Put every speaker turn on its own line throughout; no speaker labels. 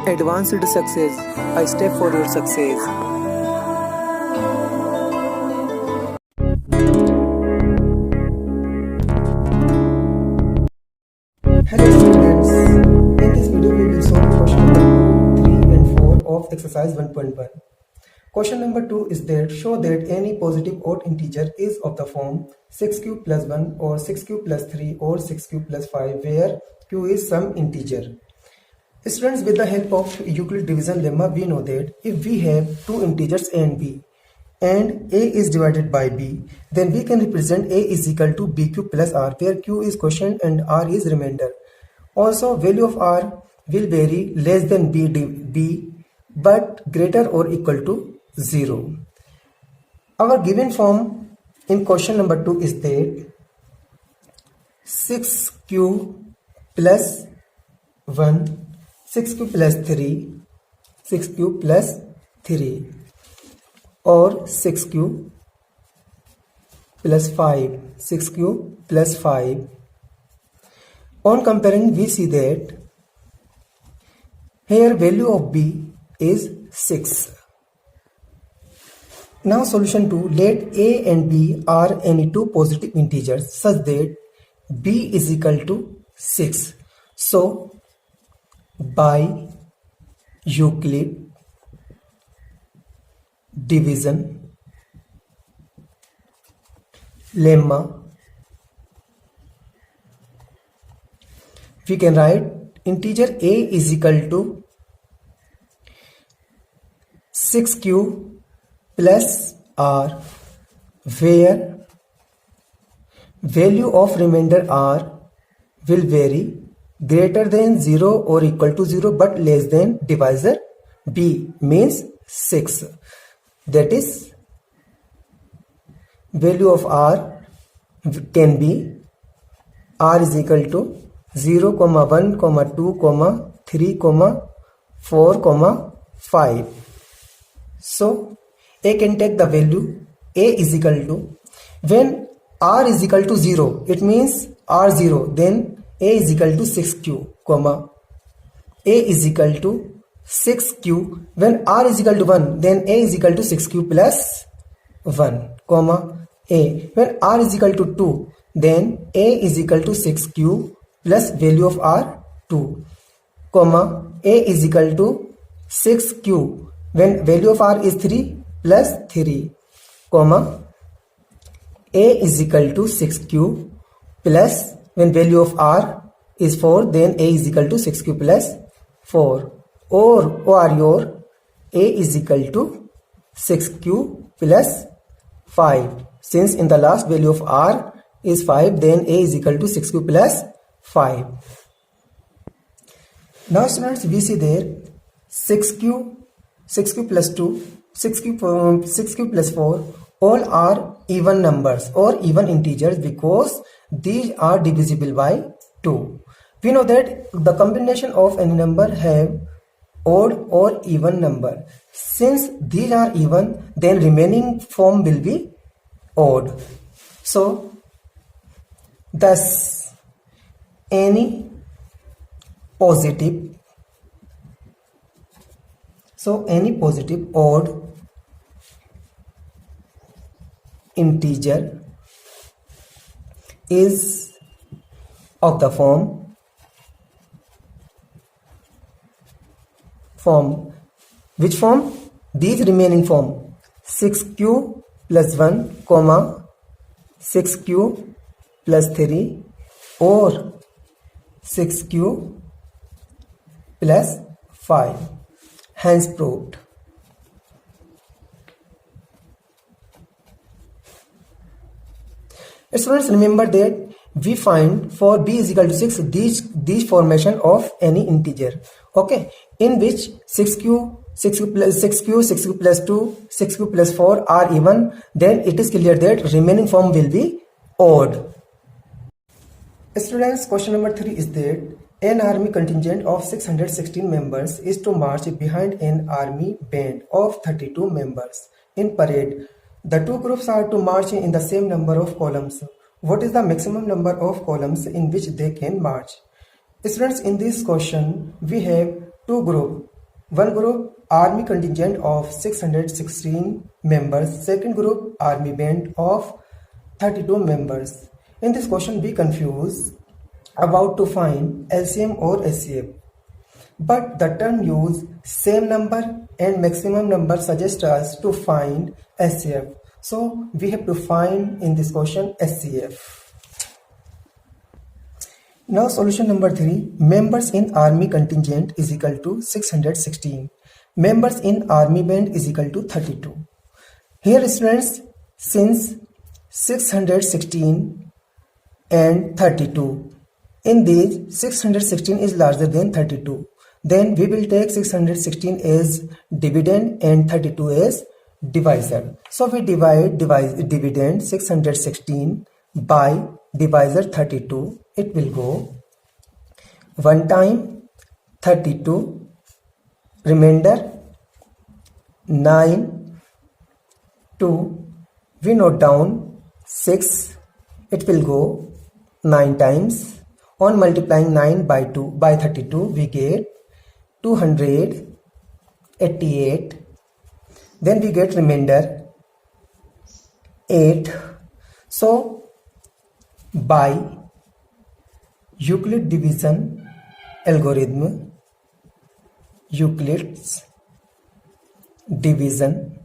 Advanced Success, a step for your success.
Hello students, in this video we will solve question number 2, 3 and 4 of exercise 1.1. Question number 2 is that show that any positive odd integer is of the form 6 cube plus 1 or 6 cube plus 3 or 6 cube plus 5 where q is some integer. Students, with the help of Euclid division lemma, we know that if we have two integers a and b and a is divided by b, then we can represent a is equal to b cube plus r, where q is quotient and r is remainder. Also, value of r will vary less than b but greater or equal to 0. Our given form in question number 2 is that 6q plus 1, 6q plus 3, 6q plus 3 or 6q plus 5, 6q plus 5. On comparing, we see that here value of b is 6. Now solution 2, let a and b are any two positive integers such that b is equal to 6. So by Euclid division lemma, we can write integer a is equal to 6q plus r, where value of remainder r will vary greater than 0 or equal to 0 but less than divisor b, means 6. That is, value of r can be r is equal to 0, 1, 2, 3, 4, 5. So a can take the value a is equal to, when r is equal to 0, it means r 0, then a is equal to 6q, a is equal to 6q. When r is equal to 1, then a is equal to 6q plus 1, a. When r is equal to 2, then a is equal to 6q plus value of r 2, a is equal to 6q when value of r is 3 plus 3, a is equal to 6q plus, when value of r is 4, then a is equal to 6q plus 4, or your a is equal to 6q plus 5. Since in the last value of r is 5, then a is equal to 6q plus 5. Now students, we see there 6q plus 2, 6q plus 4, all are even numbers or even integers because these are divisible by 2. We know that the combination of any number have odd or even number. Since these are even, then remaining form will be odd. So thus any positive odd integer is of the form which form? These remaining form 6q plus 1, 6q plus 3 or 6q plus 5. Hence proved. Students, remember that we find for b is equal to 6 these formation of any integer, okay, in which 6q plus 2, 6q plus 4 are even, then it is clear that remaining form will be odd. Students, question number 3 is that an army contingent of 616 members is to march behind an army band of 32 members in parade. The two groups are to march in the same number of columns. What is the maximum number of columns in which they can march? Students, in this question, we have two groups. One group army contingent of 616 members, second group army band of 32 members. In this question we confuse about to find LCM or HCF, but the term use same number and maximum number suggests us to find HCF. So we have to find in this question HCF. Now solution number 3, members in army contingent is equal to 616. Members in army band is equal to 32. Here students, since 616 and 32, in these 616 is larger than 32. Then we will take 616 as dividend and 32 as divisor. So we divide dividend 616 by divisor 32. It will go 1 time 32, remainder 9, 2, we note down 6, it will go 9 times. On multiplying 9 by 2 by 32 we get 288. Then we get remainder 8. So by Euclid division algorithm, Euclid's division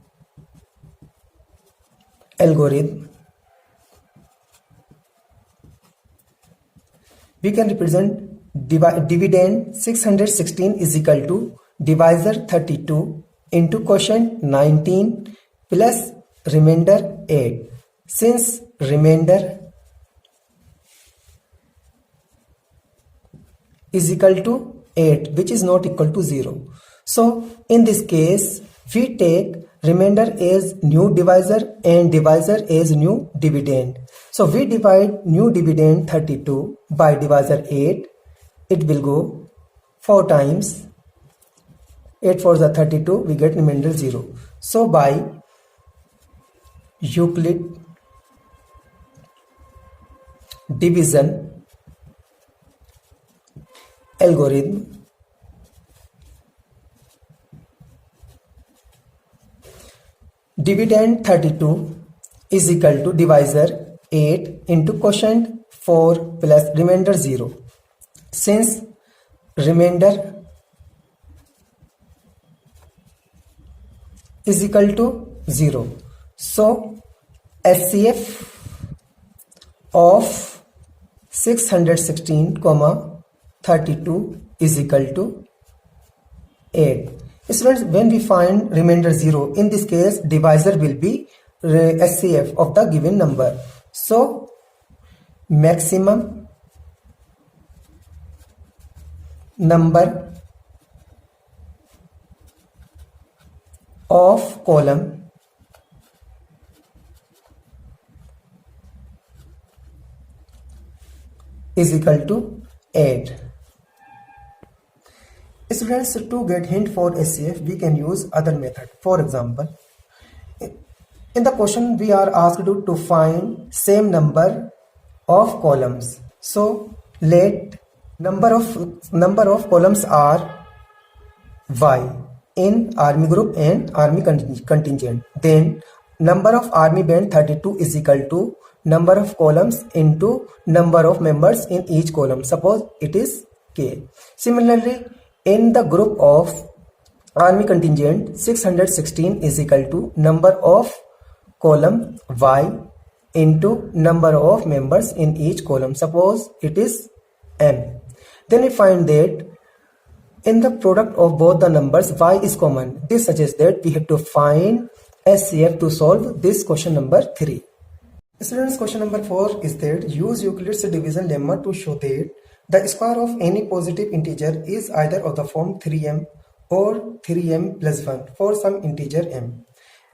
algorithm, we can represent dividend 616 is equal to divisor 32 into quotient 19 plus remainder 8. Since remainder is equal to 8, which is not equal to 0. So in this case we take remainder as new divisor and divisor as new dividend. So we divide new dividend 32 by divisor 8. It will go 4 times. 8 4 is 32. We get remainder 0. So by Euclid division algorithm, dividend 32 is equal to divisor 8 into quotient 4 plus remainder 0. Since remainder is equal to 0, so HCF of 616, 32 is equal to 8. Students, when we find remainder 0, in this case divisor will be HCF of the given number. So maximum number of column is equal to 8. Students, to get hint for HCF, we can use other method. For example, in the question we are asked to find same number of columns. So let number of columns are Y in army group and army contingent. Then number of army band 32 is equal to number of columns into number of members in each column. Suppose it is K. Similarly, in the group of army contingent, 616 is equal to number of column Y into number of members in each column. Suppose it is M. Then we find that in the product of both the numbers Y is common. This suggests that we have to find HCF to solve this question number 3. Students, question number 4 is that use Euclid's division lemma to show that the square of any positive integer is either of the form 3m or 3m plus 1 for some integer m.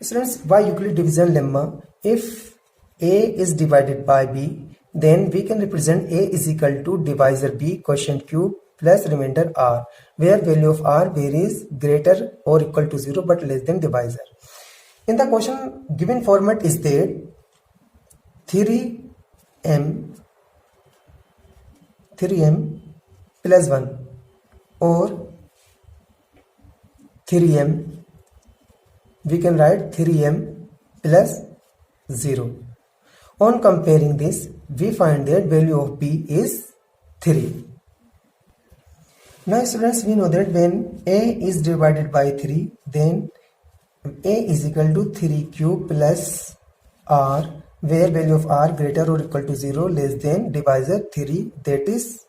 Students, by Euclid division lemma, if a is divided by b, then we can represent a is equal to divisor b quotient cube plus remainder r, where value of r varies greater or equal to 0 but less than divisor. In the question, given format is that 3m plus 1 or 3m, we can write 3m plus 0. On comparing this, we find that value of b is 3. Now students, we know that when a is divided by 3, then a is equal to 3q plus r, where value of r greater or equal to 0 less than divisor 3, that is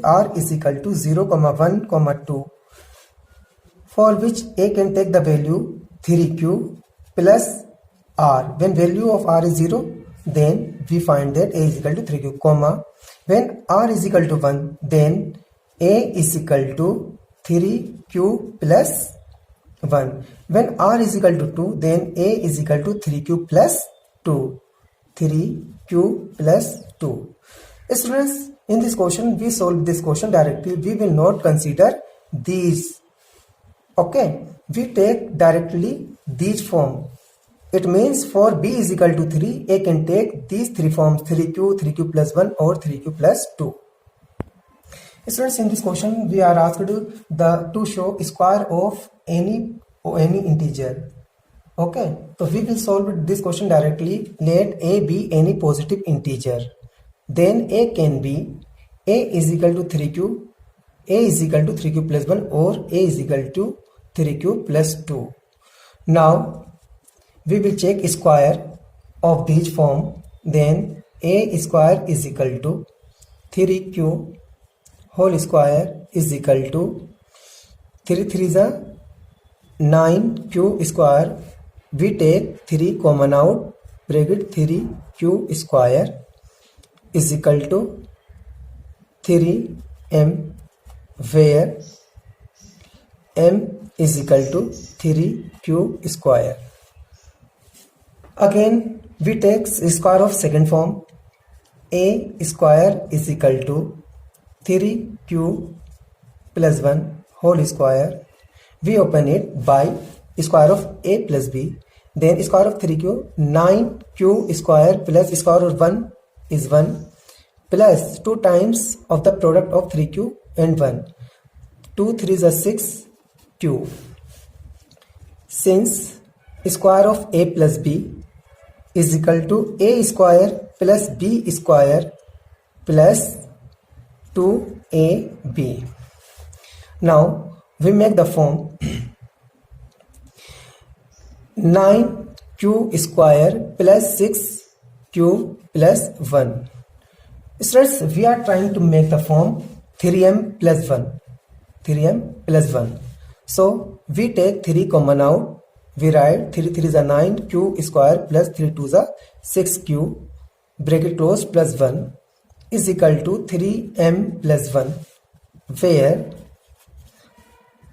r is equal to 0, 1, 2, for which a can take the value 3q plus r. When value of r is 0, then we find that a is equal to 3q, comma, when r is equal to 1, then a is equal to 3q plus 1. When r is equal to 2, then a is equal to 3q plus 2. 3q plus 2. Students, in this question, we solve this question directly. We will not consider these. Okay, we take directly these form. It means for b is equal to 3, a can take these three forms, 3q, 3q plus 1 or 3q plus 2. Students, in this question, we are asked to show square of any integer. Okay, so we will solve this question directly. Let a be any positive integer. Then a can be a is equal to 3q, a is equal to 3q plus 1 or a is equal to 3q plus 2. Now, we will check square of these form. Then a square is equal to 3q whole square is equal to 3 3 is a 9q square. We take 3 common out, bracket 3q square is equal to 3m, where m is equal to 3q square. Again, we take square of second form. A square is equal to 3q plus 1 whole square. We open it by square of a plus b. Then square of 3q, 9q square plus square of 1 is 1 plus 2 times of the product of 3q and 1. 2 3 is a 6q. Since square of a plus b is equal to a square plus b square plus 2ab. Now we make the form 9q square plus 6q plus 1. Students, we are trying to make the form 3m plus 1. 3m plus 1. So we take 3 common out. We write 3 3 is a 9q square plus 3 2 is a 6q, bracket close, plus 1 is equal to 3m plus 1, where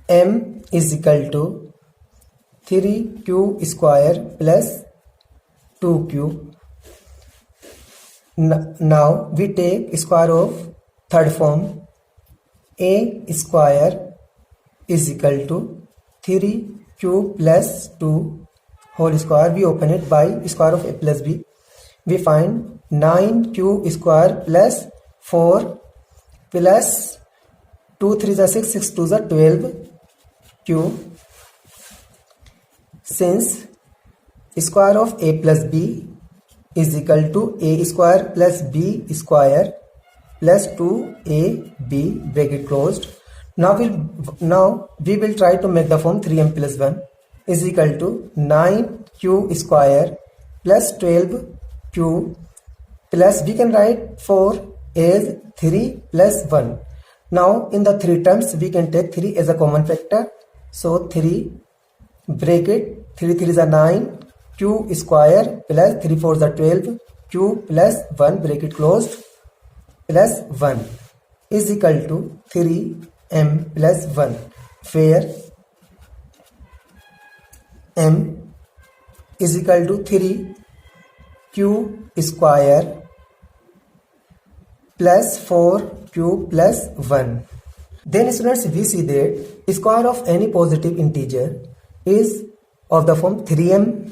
m is equal to 3q square plus 2q. Now we take square of third form. A square is equal to 3q plus 2 whole square. We open it by square of a plus b. We find 9q square plus 4 plus 2 3 is a 6, 6 2 is a 12q. Since square of a plus b is equal to a square plus b square plus 2ab, bracket closed. Now we will try to make the form 3m plus 1 is equal to 9q square plus 12q plus, we can write 4 as 3 plus 1. Now in the 3 terms we can take 3 as a common factor. So 3 bracket 3 3 is a 9 q square plus 3 4 is a 12 q plus 1 bracket closed plus 1 is equal to 3m plus 1, where m is equal to 3 q square plus 4q plus 1. Then students, we see that square of any positive integer is of the form 3m,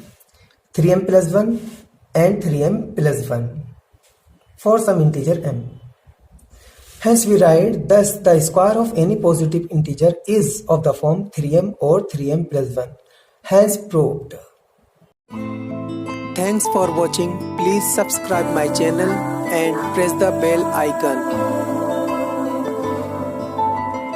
3m plus 1 and 3m plus 1 for some integer m. Hence we write, thus the square of any positive integer is of the form 3m or 3m plus 1. Hence proved.
Thanks for watching. Please subscribe my channel and press the bell icon.